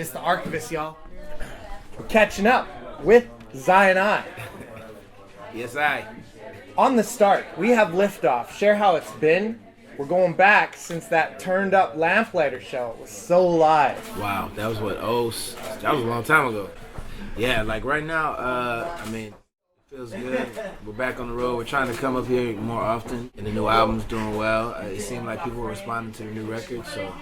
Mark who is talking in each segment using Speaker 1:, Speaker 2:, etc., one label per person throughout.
Speaker 1: It's the Archivist, y'all. We're catching up with Zai and I.
Speaker 2: Yes, I.
Speaker 1: On the start, we have liftoff. Share how it's been. We're going back since that turned up lamplighter show. It was so live.
Speaker 2: Wow, that was what? Oh, that was a long time ago. Yeah, like right now, it feels good. We're back on the road. We're trying to come up here more often, and the new album's doing well. It seemed like people were responding to the new record, so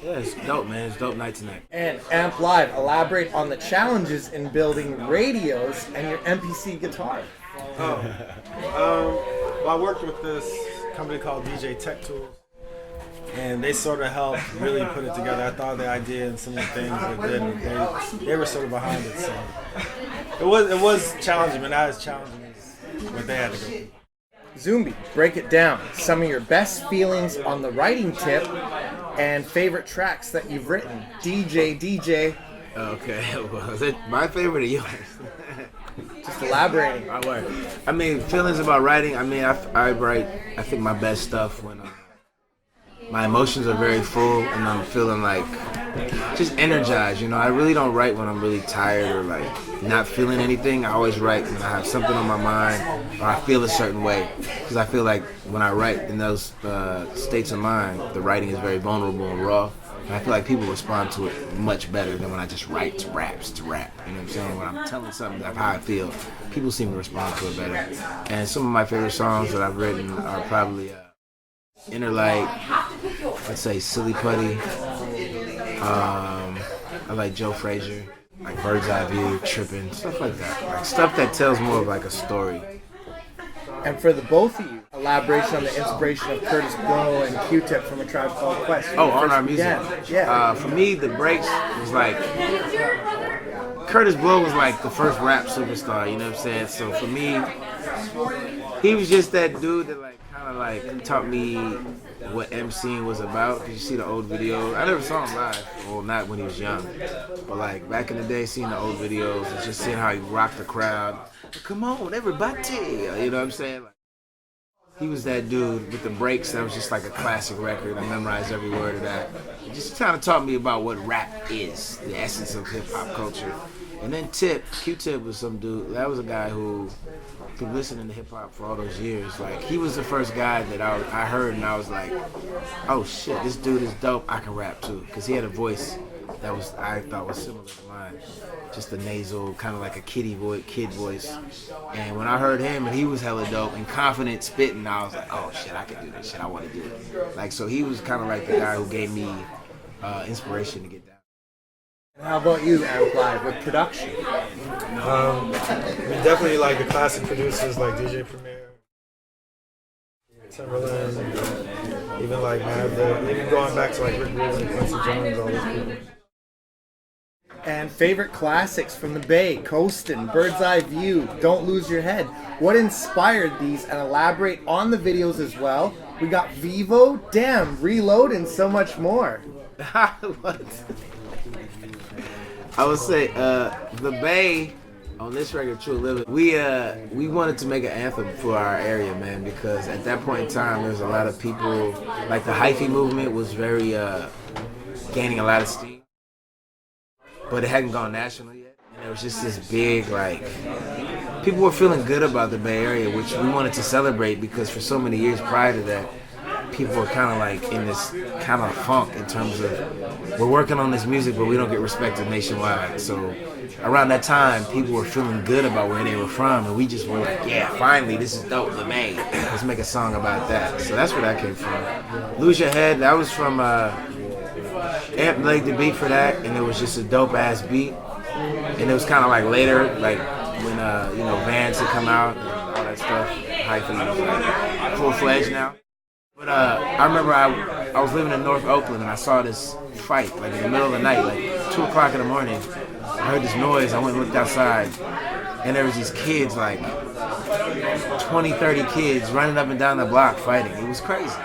Speaker 2: yeah, it's dope, man. It's a dope night tonight.
Speaker 1: And Amp Live, elaborate on the challenges in building radios and your MPC guitar.
Speaker 3: Well, I worked with this company called DJ Tech Tools, and they sort of helped really put it together. I thought the idea and some of the things that they were sort of behind it, so it was challenging, but not as challenging as what they had to go through.
Speaker 1: Zumbi, break it down. Some of your best feelings on the writing tip and favorite tracks that you've written. DJ.
Speaker 2: Okay, well, is it my favorite or yours?
Speaker 1: Just elaborating.
Speaker 2: My word. I mean, feelings about writing. I mean, I write, I think, my best stuff when my emotions are very full and I'm feeling like just energized. You know, I really don't write when I'm really tired or like not feeling anything. I always write when I have something on my mind or I feel a certain way. Because I feel like when I write in those states of mind, the writing is very vulnerable and raw. And I feel like people respond to it much better than when I just write to rap. You know what I'm saying? When I'm telling something of how I feel, people seem to respond to it better. And some of my favorite songs that I've written are probably Inner Light, I'd say Silly Putty, I like Joe Frazier, like Bird's Eye View, Trippin', stuff like that. Like stuff that tells more of like a story.
Speaker 1: And for the both of you, elaboration on the inspiration of Curtis Blow and Q-Tip from A Tribe Called Quest.
Speaker 2: Oh, on our music.
Speaker 1: Yeah.
Speaker 2: For me, the breaks was like Curtis Blow was like the first rap superstar. You know what I'm saying? So for me, he was just that dude that like kind of like taught me what MCing was about. Cause you see the old videos. I never saw him live. Well, not when he was young, but like back in the day, seeing the old videos and just seeing how he rocked the crowd. Come on, everybody! You know what I'm saying? Like, he was that dude with the breaks. That was just like a classic record. I memorized every word of that. It just kind of taught me about what rap is, the essence of hip hop culture. And then Q-Tip was some dude. That was a guy who been listening to hip hop for all those years. Like he was the first guy that I heard, and I was like, oh shit, this dude is dope. I can rap too, because he had a voice that I thought was similar to mine. Just a nasal, kind of like a kid voice. And when I heard him and he was hella dope and confident spitting, I was like, oh shit, I can do this shit. I want to do it. Like, so he was kind of like the guy who gave me inspiration to get down.
Speaker 1: And how about you, Amp Live, with production?
Speaker 3: We definitely like the classic producers like DJ Premier, Timberland, even like even going back to like Rick Rubin, Quincy Jones, all those people.
Speaker 1: And favorite classics from the Bay, Coastin', Bird's Eye View, Don't Lose Your Head. What inspired these, and elaborate on the videos as well. We got Vivo, Damn, Reload, and so much more.
Speaker 2: What? I would say the Bay on this record, True Living, we wanted to make an anthem for our area, man, because at that point in time, there was a lot of people, like the hyphy movement was very gaining a lot of steam. But it hadn't gone national yet. And it was just this big, like, people were feeling good about the Bay Area, which we wanted to celebrate because for so many years prior to that, people were kind of like in this kind of funk in terms of, we're working on this music, but we don't get respected nationwide. So around that time, people were feeling good about where they were from, and we just were like, yeah, finally, this is dope, the Bay. Let's make a song about that. So that's where that came from. Lose Your Head, that was from Amp laid the beat for that, and it was just a dope ass beat. And it was kind of like later, like when Vans had come out and all that stuff. Hyphen was like full fledged now. But I remember I was living in North Oakland and I saw this fight like in the middle of the night, like 2 o'clock in the morning. I heard this noise. I went and looked outside, and there was these kids, like 20, 30 kids running up and down the block fighting. It was crazy.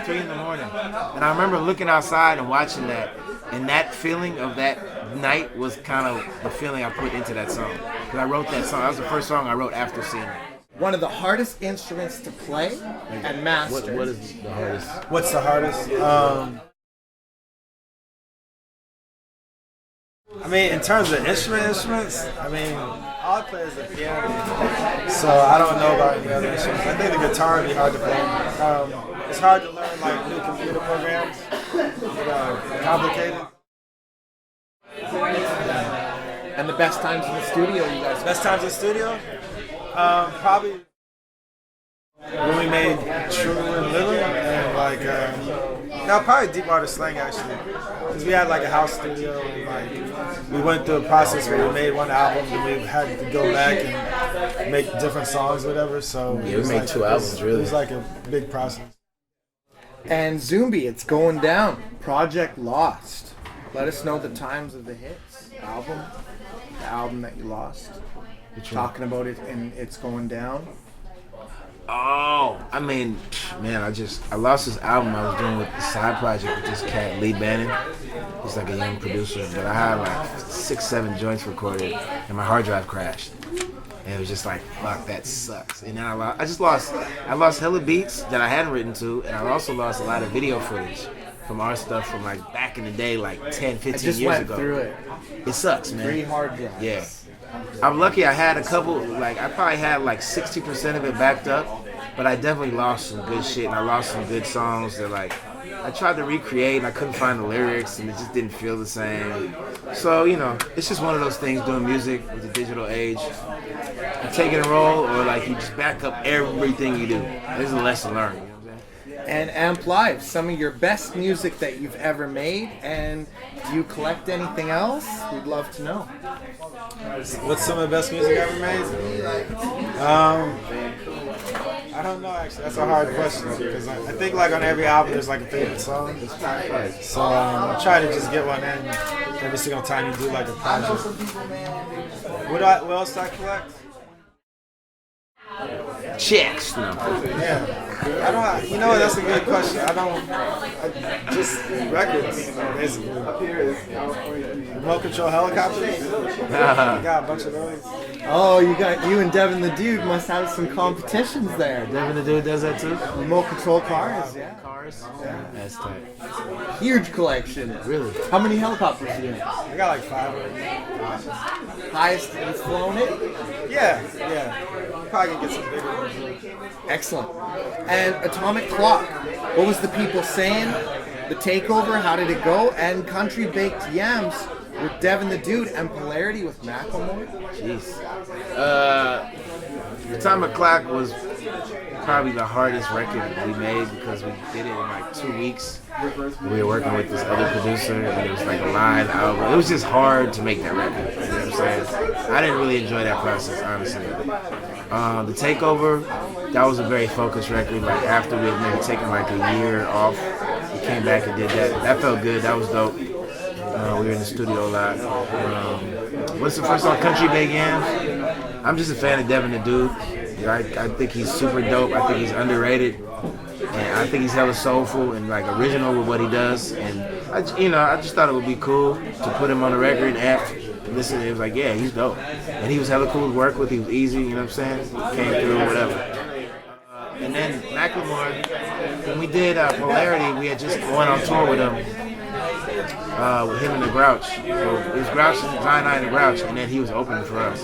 Speaker 2: 3 in the morning. And I remember looking outside and watching that, and that feeling of that night was kind of the feeling I put into that song. Because I wrote that song. That was the first song I wrote after seeing it.
Speaker 1: One of the hardest instruments to play and master.
Speaker 2: What is the hardest?
Speaker 3: What's the hardest? I mean, in terms of instruments, I mean, all I play is the piano, so I don't know about any other instruments. I think the guitar would be hard to play. It's hard to learn like new computer programs, complicated.
Speaker 1: And the best times in the studio, you guys.
Speaker 3: Best times in the studio? Probably when we made True and Little, and like, no, probably Deep Water Slang actually, because we had like a house studio, and like we went through a process where we made one album, and we had to go back and make different songs, or whatever. So
Speaker 2: Yeah, we made
Speaker 3: like,
Speaker 2: 2 albums, really.
Speaker 3: It was like a big process.
Speaker 1: And Zumbi, it's going down. Project Lost. Let us know the times of the hits. The album that you lost. Talking about it and it's going down.
Speaker 2: Oh, I mean, man, I lost this album I was doing with the side project with this cat, Lee Bannon. He's like a young producer, but I had like 6-7 joints recorded, and my hard drive crashed. And it was just like, fuck, that sucks. And then I lost hella beats that I hadn't written to, and I also lost a lot of video footage from our stuff from like back in the day, like 10, 15
Speaker 1: I just
Speaker 2: years
Speaker 1: went
Speaker 2: ago.
Speaker 1: through it.
Speaker 2: It sucks, man.
Speaker 1: 3 hard drives.
Speaker 2: Yeah. I'm lucky I had a couple, like I probably had like 60% of it backed up, but I definitely lost some good shit, and I lost some good songs that like, I tried to recreate and I couldn't find the lyrics and it just didn't feel the same. So, you know, it's just one of those things doing music with the digital age. You take it and roll, or like you just back up everything you do. There's a lesson learned. You know what I'm saying?
Speaker 1: And Amp Live, some of your best music that you've ever made, and do you collect anything else? We'd love to know.
Speaker 3: What's some of the best music I ever made? I don't know actually. That's a hard question because I think like on every album there's like a favorite song. So I try to just get one in every single time you do like a project. What else do I collect?
Speaker 2: Checks. No.
Speaker 3: Yeah. I don't. You know what? That's a good question. Just records basically. Remote control helicopters. I got a bunch of those.
Speaker 1: Oh, you and Devin the Dude must have some competitions there.
Speaker 2: Devin the Dude does that too?
Speaker 1: Remote control cars, yeah.
Speaker 2: Cars? Yeah. That's tight.
Speaker 1: Huge collection.
Speaker 2: Really?
Speaker 1: How many helicopters do you have?
Speaker 3: I got like 5 right now.
Speaker 1: Highest you've flown it?
Speaker 3: Yeah. Probably gonna get some bigger ones.
Speaker 1: Excellent. And Atomic Clock. What was the people saying? The takeover, how did it go? And Country Baked Yams with Devin the Dude and Polarity with Macklemore.
Speaker 2: Jeez. Atomic Clock was probably the hardest record we made because we did it in like 2 weeks. We were working with this other producer, and it was like a live album. It was just hard to make that record. You know what I'm saying? I didn't really enjoy that process, honestly. The Takeover, that was a very focused record. Like after we had maybe taken like a year off, we came back and did that. That felt good. That was dope. We were in the studio a lot. What's the first song? Country Baked Yams. I'm just a fan of Devin the Dude. I think he's super dope. I think he's underrated. And I think he's hella soulful and like original with what he does. And I just thought it would be cool to put him on the record and listen. It was like, yeah, he's dope. And he was hella cool to work with. He was easy, you know what I'm saying? Came through, whatever. And then Macklemore, when we did Polarity, we had just went on tour with him. With him and the Grouch. So it was Grouch and Zion and the Grouch, and then he was opening for us.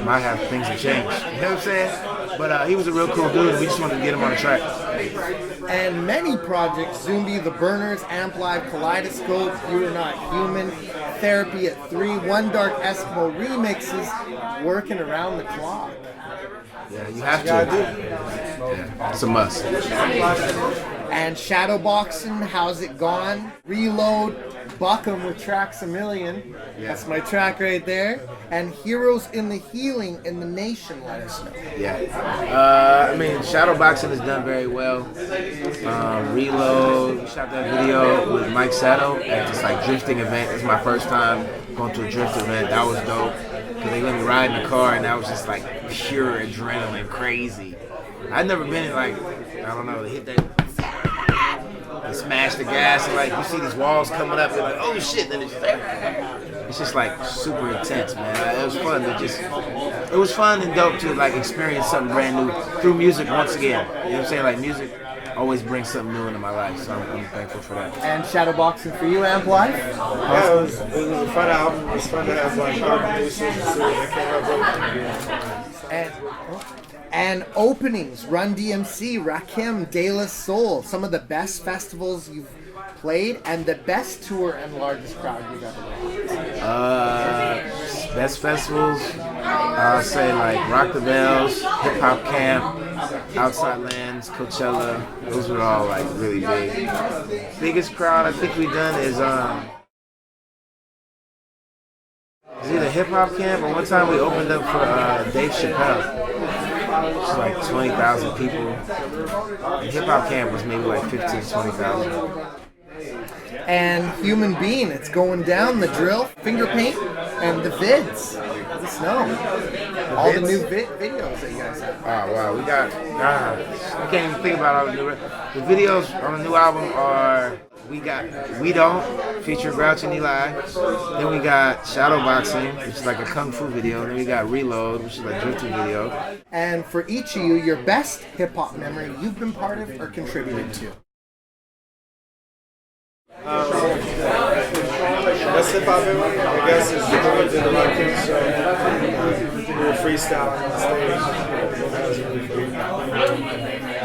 Speaker 2: Might have things have changed. You know what I'm saying? But he was a real cool dude, and we just wanted to get him on the track.
Speaker 1: And many projects, Zumbi, The Burners, Amp Live, Kaleidoscope, You're Not Human, Therapy at 3, One Dark Eskimo remixes, working around the clock.
Speaker 2: Yeah, you have to. Yeah, it's a must.
Speaker 1: And Shadowboxing, How's It Gone? Reload, Buckham with Tracks a Million. That's my track right there. And Heroes in the Healing in the Nation, let us know.
Speaker 2: Yeah. I mean, Shadowboxing has done very well. Reload, we shot that video with Mike Sato at this like drifting event. It's my first time going to a drift event. That was dope. Because they let me ride in the car, and that was just like pure adrenaline, crazy. I'd never been in like, I don't know, they hit that, they smash the gas, and like you see these walls coming up, and like, oh shit, then it's just like super intense, man. It was fun to it was fun and dope to like experience something brand new through music once again. You know what I'm saying? Like music always brings something new into my life. So I'm thankful for that.
Speaker 1: And shadowboxing for you, Amp Life?
Speaker 3: Yeah, it was a fun album. It's fun to have like other producers and see what they came up with.
Speaker 1: And openings, Run DMC, Rakim, De La Soul, some of the best festivals you've played and the best tour and largest crowd you've ever played.
Speaker 2: Best festivals, I'll say like Rock the Bells, Hip Hop Camp, Outside Lands, Coachella. Those were all like really big. Biggest crowd I think we've done is either Hip Hop Camp or one time we opened up for Dave Chappelle. It was like 20,000 people. Hip Hop Camp was maybe like 15, 20,000.
Speaker 1: And Human Being, it's going down, the drill, finger paint, and the vids. Let us know. All the new videos that you guys have.
Speaker 2: Oh wow, we got, I can't even think about all the new, the videos on the new album are, we got We Don't, featuring Grouch and Eli. Then we got Shadowboxing, which is like a kung fu video. Then we got Reload, which is like a drifting video.
Speaker 1: And for each of you, your best hip-hop memory you've been part of or contributed to?
Speaker 3: Best hip hop ever, I guess, is when we did the Rakim show. We were freestyling on stage.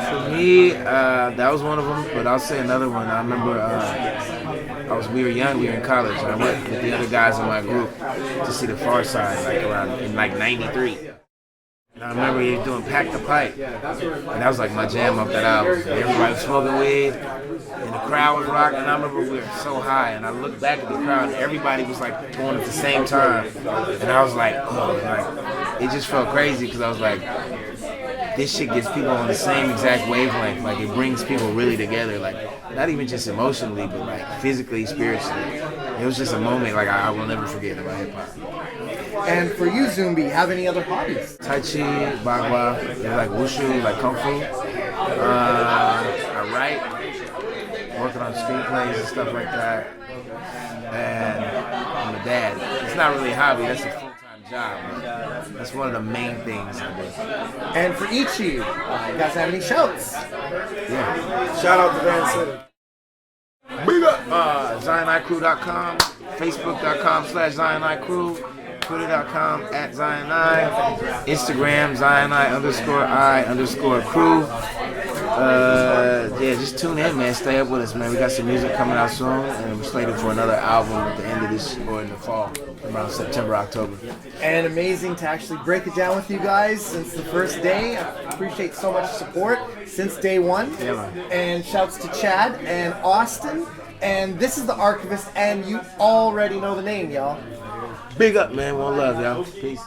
Speaker 2: For me, that was one of them, but I'll say another one. I remember we were young, we were in college, and I went with the other guys in my group to see the Far Side, like around in like '93. And I remember he was doing Pack the Pipe, and that was like my jam off that album. And everybody was smoking weed, and the crowd was rocking. And I remember we were so high, and I looked back at the crowd, and everybody was like going at the same time. And I was like, oh, like, it just felt crazy because I was like, this shit gets people on the same exact wavelength. Like it brings people really together, like not even just emotionally, but like physically, spiritually. It was just a moment like I will never forget about hip hop.
Speaker 1: And for you, Zumbi, have any other hobbies?
Speaker 2: Tai Chi, Bagua, like Wushu, like Kung Fu. I write, working on screenplays and stuff like that. And I'm a dad. It's not really a hobby, that's a full-time job. But that's one of the main things I do.
Speaker 1: And for each of you, you guys have any shouts?
Speaker 2: Yeah.
Speaker 3: Shout out to Van City.
Speaker 2: Big up! ZionICrew.com, Facebook.com/ZionICrew. Twitter.com @ZionI, Instagram ZionI_I_crew. Yeah, just tune in, man. Stay up with us, man. We got some music coming out soon, and we're slated for another album at the end of this or in the fall, around September, October.
Speaker 1: And amazing to actually break it down with you guys since the first day. I appreciate so much support since day one.
Speaker 2: Yeah, man.
Speaker 1: And shouts to Chad and Austin. And this is The Archivist, and you already know the name, y'all.
Speaker 2: Big up, man. One love, y'all. Peace.